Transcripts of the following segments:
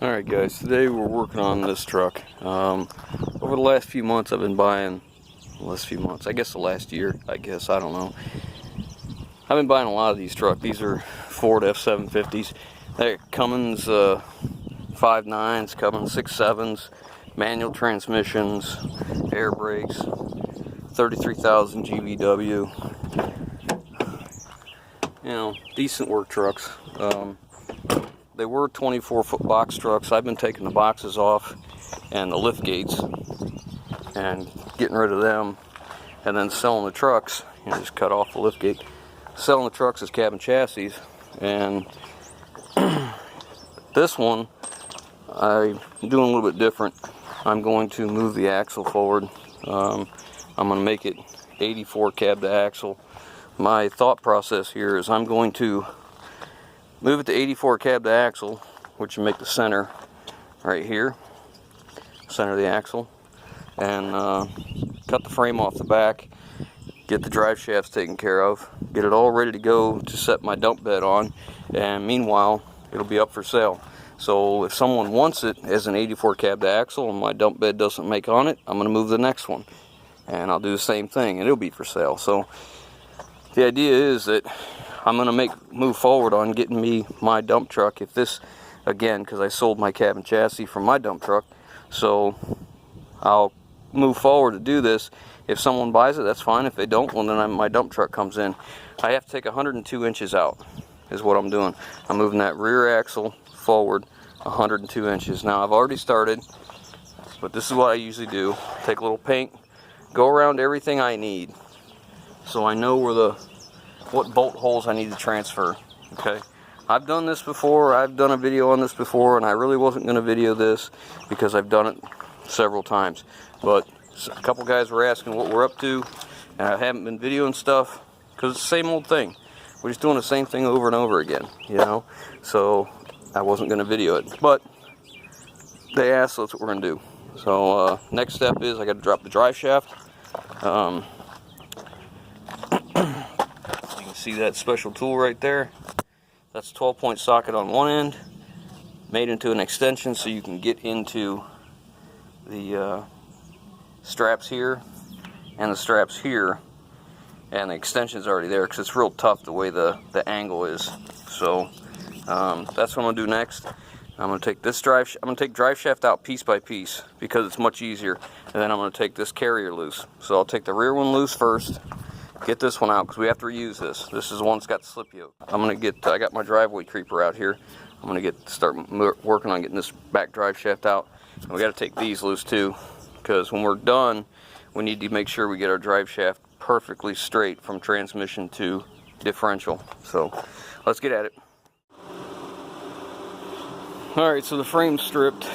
Alright guys, today we're working on this truck. Over the last few months I've been buying, I guess the last year, I don't know. I've been buying a lot of these trucks. These are Ford F750s. They're Cummins 5.9s, Cummins 6.7s, manual transmissions, air brakes, 33,000 GVW. You know, decent work trucks. They were 24-foot box trucks. I've been taking the boxes off and the lift gates and getting rid of them, and then selling the trucks. You know, just cut off the lift gate, selling the trucks as cabin chassis. And this one I'm doing a little bit different. I'm going to move the axle forward. I'm going to make it 84 cab to axle. My thought process here is I'm going to move it to 84 cab to axle, which will make the center right here, center of the axle, and cut the frame off the back, get the drive shafts taken care of, get it all ready to go to set my dump bed on, and meanwhile it'll be up for sale. So if someone wants it as an 84 cab to axle and my dump bed doesn't make on it, I'm going to move the next one and I'll do the same thing and it'll be for sale. So the idea is that I'm going to move forward on getting me my dump truck. If this, again, because I sold my cabin chassis from my dump truck, so I'll move forward to do this. If someone buys it, that's fine. If they don't, well then my dump truck comes in. I have to take 102 inches out is what I'm doing. I'm moving that rear axle forward 102 inches. Now I've already started, but this is what I usually do. Take a little paint, go around everything I need so I know what bolt holes I need to transfer. Okay, I've done this before. I've done a video on this before, and I really wasn't going to video this because I've done it several times. But a couple guys were asking what we're up to, and I haven't been videoing stuff because it's the same old thing. We're just doing the same thing over and over again, you know. So I wasn't going to video it, but they asked, so that's what we're going to do. So next step is I got to drop the drive shaft. See that special tool right there? That's a 12-point socket on one end, made into an extension so you can get into the straps here and the straps here, and the extension's already there because it's real tough the way the angle is. So that's what I'm gonna do next. I'm gonna take this drive shaft out piece by piece because it's much easier, and then I'm gonna take this carrier loose. So I'll take the rear one loose first. Get this one out because we have to reuse this. This is the one that's got the slip yoke. I got my driveway creeper out here. I'm gonna start working on getting this back drive shaft out. And we got to take these loose too, because when we're done, we need to make sure we get our drive shaft perfectly straight from transmission to differential. So let's get at it. All right, so the frame's stripped.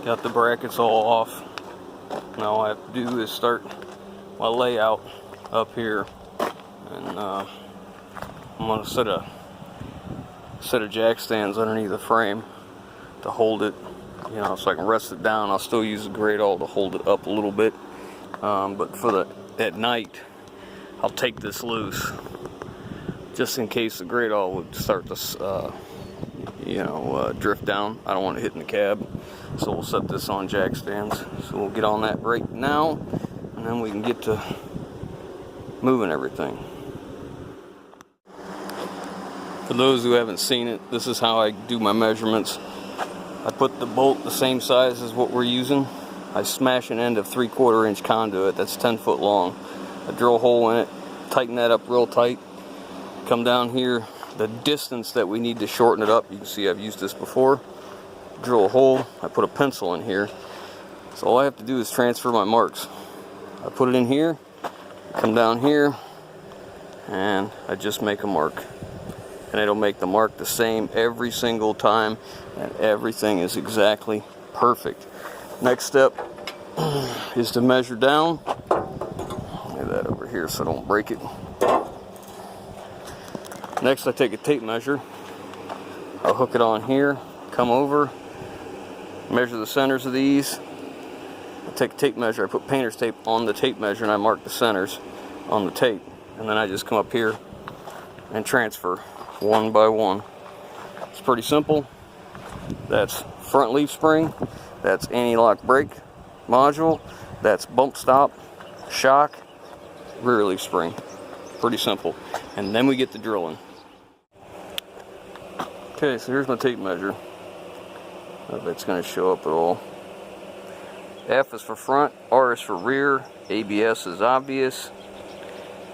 Got the brackets all off. Now all I have to do is start my layout up here, and I'm going to set a jack stands underneath the frame to hold it, you know, so I can rest it down. I'll still use the grade all to hold it up a little bit, but at night I'll take this loose just in case the grade all would start to drift down. I don't want it hitting the cab, so we'll set this on jack stands. So we'll get on that right now, and then we can get to moving everything. For those who haven't seen it, this is how I do my measurements. I put the bolt the same size as what we're using. I smash an end of 3/4 inch conduit that's 10 foot long. I drill a hole in it, tighten that up real tight, come down here, the distance that we need to shorten it up, you can see I've used this before. Drill a hole, I put a pencil in here. So all I have to do is transfer my marks. I put it in here, come down here, and I just make a mark, and it'll make the mark the same every single time, and everything is exactly perfect. Next step is to measure down. Lay that over here so I don't break it. Next I take a tape measure, I'll hook it on here, come over, measure the centers of these. I take a tape measure, I put painter's tape on the tape measure, and I mark the centers on the tape, and then I just come up here and transfer one by one. It's pretty simple. That's front leaf spring, that's anti-lock brake module, that's bump stop, shock, rear leaf spring. Pretty simple. And then we get to drilling. Okay, so here's my tape measure. I don't know if it's going to show up at all. F is for front, R is for rear, ABS is obvious.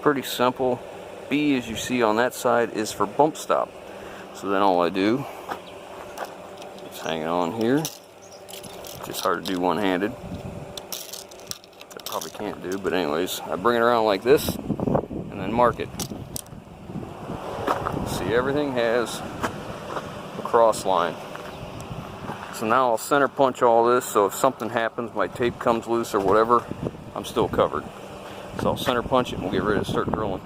Pretty simple. B, as you see on that side, is for bump stop. So then all I do is hang it on here. Just hard to do one-handed. I probably can't do, but anyways, I bring it around like this and then mark it. See, everything has a cross line. So now I'll center punch all this, so if something happens, my tape comes loose or whatever, I'm still covered. So I'll center punch it and we'll get ready to start drilling.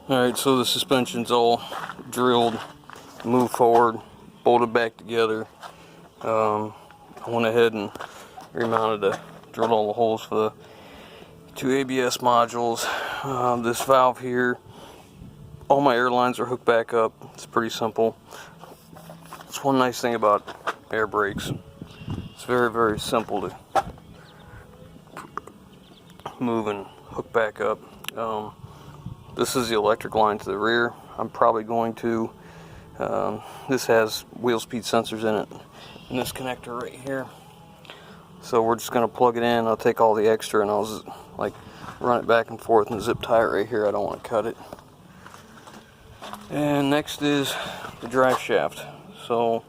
Alright, so the suspension's all drilled, moved forward, bolted back together. I went ahead and remounted drilled all the holes for the 2 ABS modules. This valve here, all my air lines are hooked back up. It's pretty simple. It's one nice thing about air brakes. It's very, very simple to move and hook back up. This is the electric line to the rear. I'm probably going to, this has wheel speed sensors in it, and this connector right here. So we're just going to plug it in. I'll take all the extra and I'll like run it back and forth and zip tie it right here. I don't want to cut it. And next is the drive shaft. So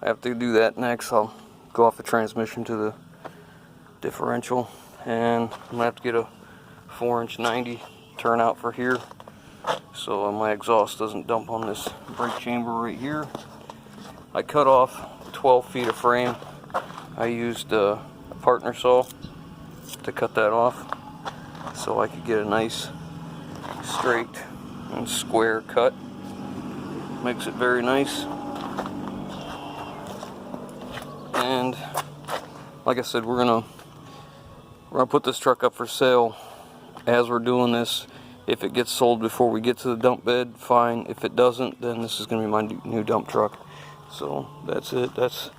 I have to do that next. I'll go off the transmission to the differential, and I'm going to have to get a 4-inch 90 turnout for here so my exhaust doesn't dump on this brake chamber right here. I cut off 12 feet of frame. I used a partner saw to cut that off so I could get a nice straight and square cut. Makes it very nice. And like I said, we're gonna put this truck up for sale. As we're doing this, if it gets sold before we get to the dump bed, fine. If it doesn't, then this is gonna be my new dump truck. So that's it. That's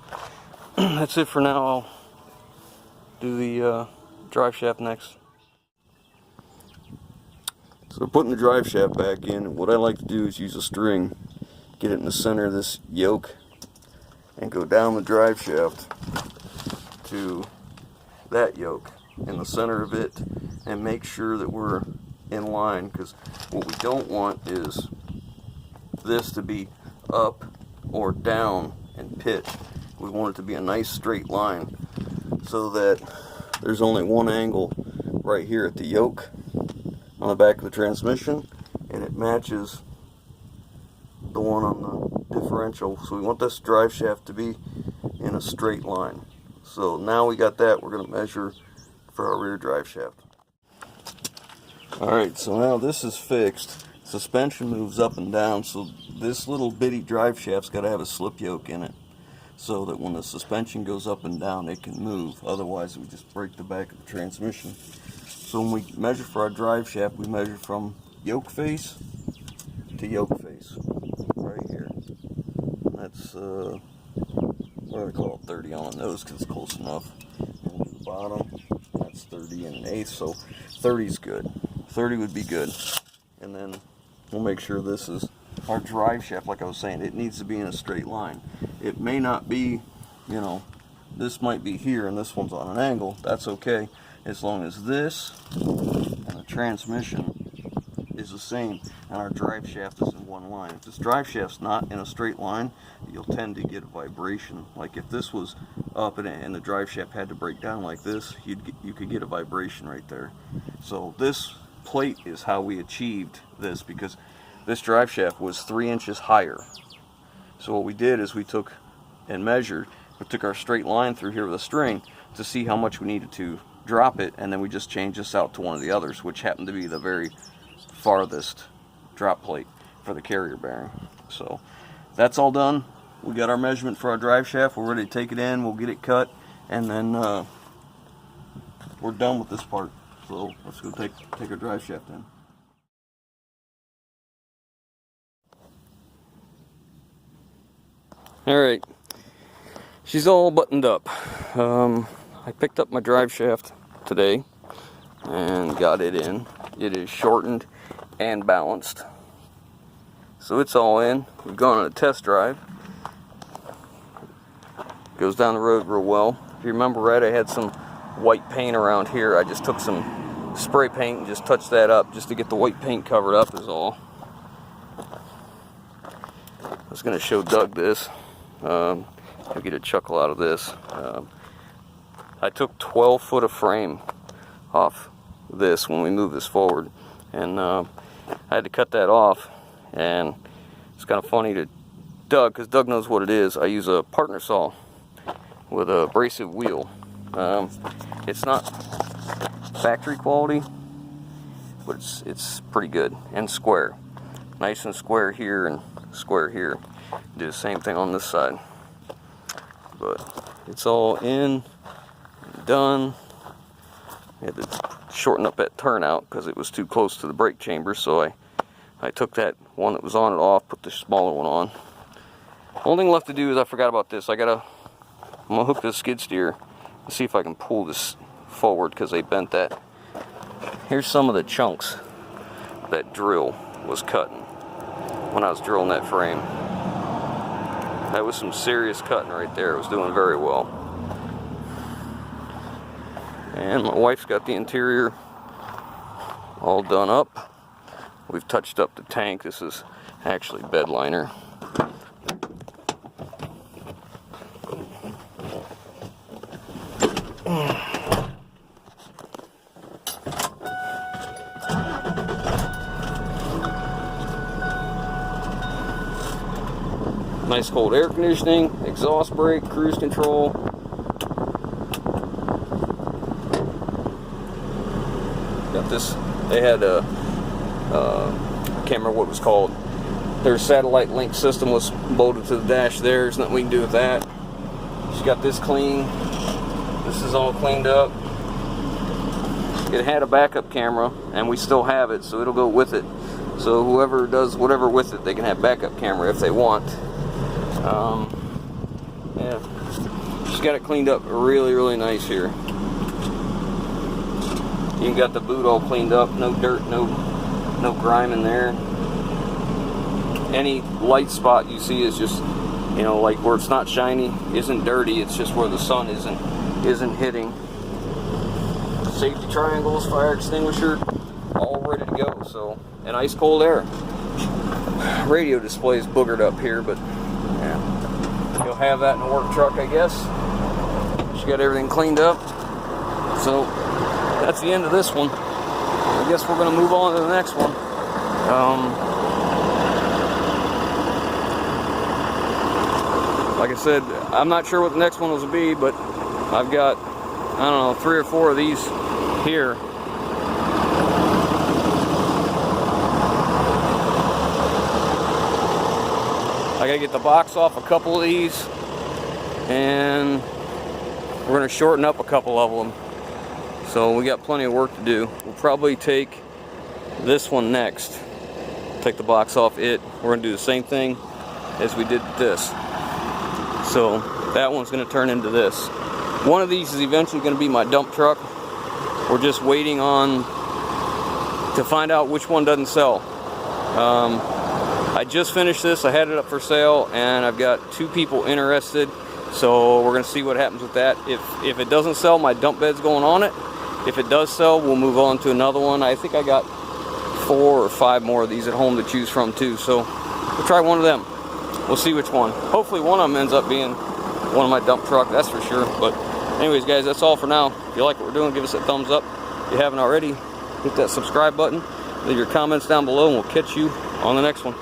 it for now. I'll do the drive shaft next. So putting the drive shaft back in, what I like to do is use a string, get it in the center of this yoke, and go down the drive shaft to that yoke in the center of it, and make sure that we're in line, because what we don't want is this to be up or down and pitch. We want it to be a nice straight line so that there's only one angle right here at the yoke on the back of the transmission, and it matches the one on the differential. So we want this drive shaft to be in a straight line. So now we got that, we're going to measure for our rear drive shaft. Alright, so now this is fixed. Suspension moves up and down, so this little bitty drive shaft's got to have a slip yoke in it so that when the suspension goes up and down it can move. Otherwise it would just break the back of the transmission. So when we measure for our drive shaft, we measure from yoke face to yoke face, right here. That's, what do I call it, 30 on the nose because it's close enough. And to the bottom, that's 30 and 1/8, so 30 is good. 30 would be good. And then we'll make sure this is our drive shaft. Like I was saying, it needs to be in a straight line. It may not be, you know, this might be here and this one's on an angle. That's okay, as long as this and the transmission is the same and our drive shaft is in one line. If this drive shaft's not in a straight line, you'll tend to get a vibration. Like if this was up and the drive shaft had to break down like this, you could get a vibration right there. So this plate is how we achieved this, because this drive shaft was 3 inches higher. So what we did is we took and measured, we took our straight line through here with a string to see how much we needed to drop it, and then we just changed this out to one of the others, which happened to be the very farthest drop plate for the carrier bearing. So that's all done. We got our measurement for our drive shaft. We're ready to take it in. We'll get it cut, and then we're done with this part. So let's go take our drive shaft in. Alright, she's all buttoned up. I picked up my drive shaft today and got it in. It is shortened and balanced. So it's all in. We've gone on a test drive. Goes down the road real well. If you remember right, I had some white paint around here. I just took some spray paint and just touched that up just to get the white paint covered up is all. I was going to show Doug this. He'll get a chuckle out of this. I took 12 foot of frame off this when we moved this forward, and I had to cut that off. And it's kind of funny to Doug, because Doug knows what it is. I use a partner saw with a abrasive wheel. It's not factory quality, but it's pretty good and square. Nice and square here and square here. Do the same thing on this side. But it's all in, done. I had to shorten up that turnout because it was too close to the brake chamber, so I took that one that was on it off, put the smaller one on. Only thing left to do is I forgot about this. I'm gonna hook this skid steer and see if I can pull this forward because they bent that. Here's some of the chunks that drill was cutting when I was drilling that frame. That was some serious cutting right there. It was doing very well. And my wife's got the interior all done up. We've touched up the tank. This is actually bed liner. Nice cold air conditioning, exhaust brake, cruise control. Got this. They had a I can't remember what it was called. Their satellite link system was bolted to the dash there. There's nothing we can do with that. She got this clean. This is all cleaned up. It had a backup camera, and we still have it, so it'll go with it. So whoever does whatever with it, they can have backup camera if they want. Yeah, she's got it cleaned up really, really nice here. You got the boot all cleaned up, no dirt, no grime in there. Any light spot you see is just, you know, like where it's not shiny, isn't dirty. It's just where the sun isn't hitting. Safety triangles, fire extinguisher, all ready to go. So, and ice cold air. Radio display is boogered up here, but yeah, you'll have that in a work truck, I guess. She got everything cleaned up. So that's the end of this one. I guess we're going to move on to the next one. Like I said, I'm not sure what the next one will be, but I've got, I don't know, 3 or 4 of these here. I gotta get the box off a couple of these, and we're gonna shorten up a couple of them. So we got plenty of work to do. We'll probably take this one next. Take the box off it. We're gonna do the same thing as we did this. So that one's gonna turn into this. One of these is eventually gonna be my dump truck. We're just waiting on to find out which one doesn't sell. I just finished this. I had it up for sale, and I've got 2 people interested. So we're gonna see what happens with that. If it doesn't sell, my dump bed's going on it. If it does sell, we'll move on to another one. I think I got 4 or 5 more of these at home to choose from too. So we'll try one of them. We'll see which one. Hopefully one of them ends up being one of my dump truck, that's for sure. But anyways, guys, that's all for now. If you like what we're doing, give us a thumbs up. If you haven't already, hit that subscribe button. Leave your comments down below, and we'll catch you on the next one.